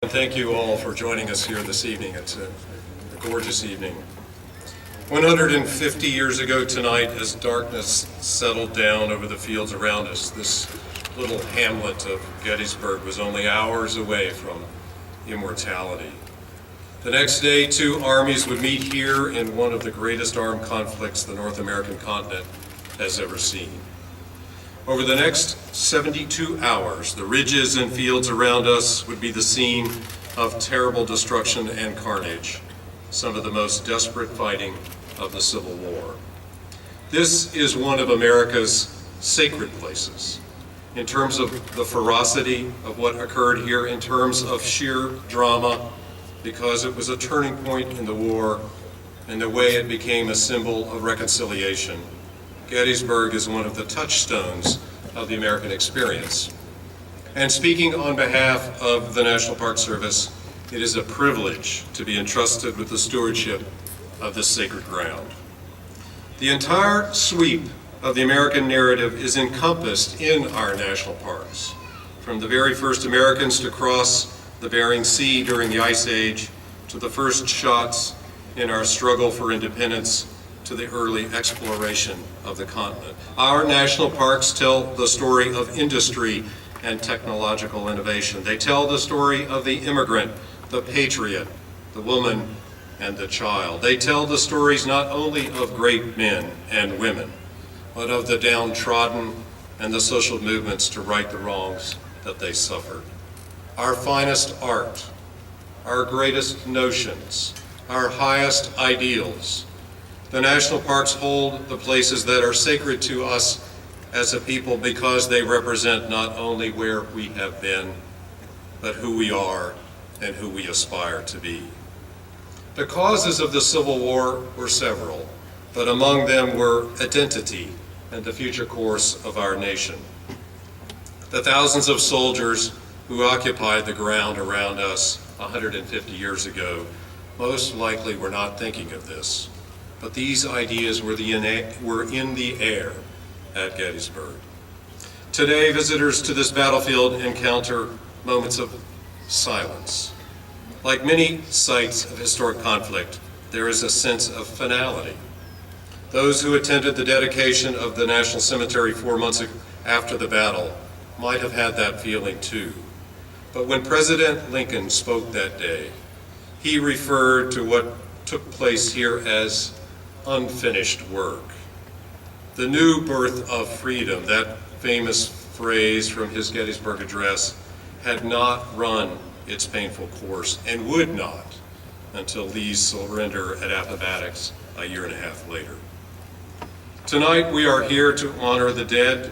Thank you all for joining us here this evening. It's a gorgeous evening. 150 years ago tonight, as darkness settled down over the fields around us, this little hamlet of Gettysburg was only hours away from immortality. The next day, two armies would meet here in one of the greatest armed conflicts the North American continent has ever seen. Over the next 72 hours, the ridges and fields around us would be the scene of terrible destruction and carnage, some of the most desperate fighting of the Civil War. This is one of America's sacred places, in terms of the ferocity of what occurred here, in terms of sheer drama, because it was a turning point in the war and the way it became a symbol of reconciliation. Gettysburg is one of the touchstones of the American experience. And speaking on behalf of the National Park Service, it is a privilege to be entrusted with the stewardship of this sacred ground. The entire sweep of the American narrative is encompassed in our national parks, from the very first Americans to cross the Bering Sea during the Ice Age, to the first shots in our struggle for independence, to the early exploration of the continent. Our national parks tell the story of industry and technological innovation. They tell the story of the immigrant, the patriot, the woman, and the child. They tell the stories not only of great men and women, but of the downtrodden and the social movements to right the wrongs that they suffered. Our finest art, our greatest notions, our highest ideals. The national parks hold the places that are sacred to us as a people because they represent not only where we have been, but who we are and who we aspire to be. The causes of the Civil War were several, but among them were identity and the future course of our nation. The thousands of soldiers who occupied the ground around us 150 years ago most likely were not thinking of this. But these ideas were in the air at Gettysburg. Today, visitors to this battlefield encounter moments of silence. Like many sites of historic conflict, there is a sense of finality. Those who attended the dedication of the National Cemetery 4 months after the battle might have had that feeling too. But when President Lincoln spoke that day, he referred to what took place here as unfinished work. The new birth of freedom, that famous phrase from his Gettysburg address, had not run its painful course and would not until Lee's surrender at Appomattox a year and a half later. Tonight we are here to honor the dead,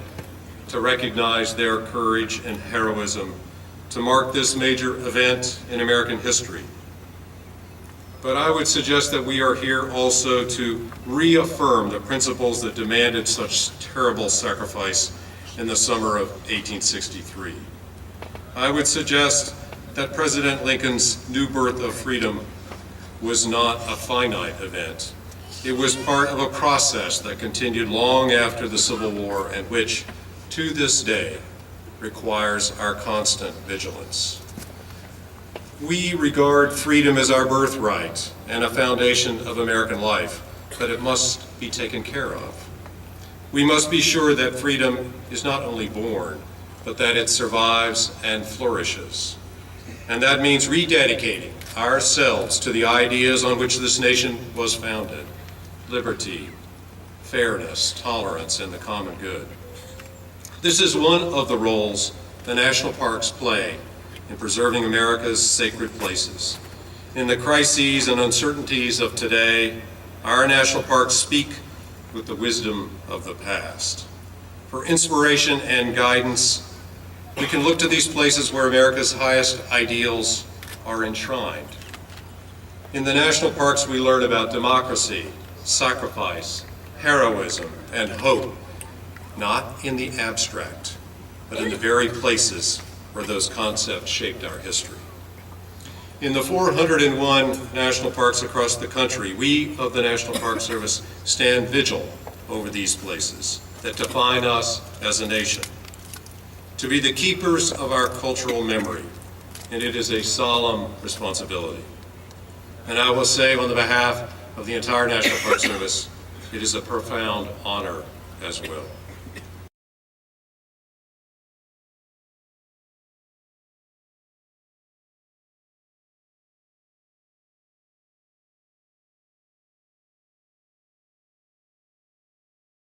to recognize their courage and heroism, to mark this major event in American history. But I would suggest that we are here also to reaffirm the principles that demanded such terrible sacrifice in the summer of 1863. I would suggest that President Lincoln's new birth of freedom was not a finite event. It was part of a process that continued long after the Civil War and which, to this day, requires our constant vigilance. We regard freedom as our birthright and a foundation of American life, but it must be taken care of. We must be sure that freedom is not only born, but that it survives and flourishes. And that means rededicating ourselves to the ideas on which this nation was founded: liberty, fairness, tolerance, and the common good. This is one of the roles the national parks play in preserving America's sacred places. In the crises and uncertainties of today, our national parks speak with the wisdom of the past. For inspiration and guidance, we can look to these places where America's highest ideals are enshrined. In the national parks, we learn about democracy, sacrifice, heroism, and hope, not in the abstract, but in the very places where those concepts shaped our history. In the 401 national parks across the country, we of the National Park Service stand vigil over these places that define us as a nation. To be the keepers of our cultural memory, and it is a solemn responsibility. And I will say on the behalf of the entire National Park Service, it is a profound honor as well.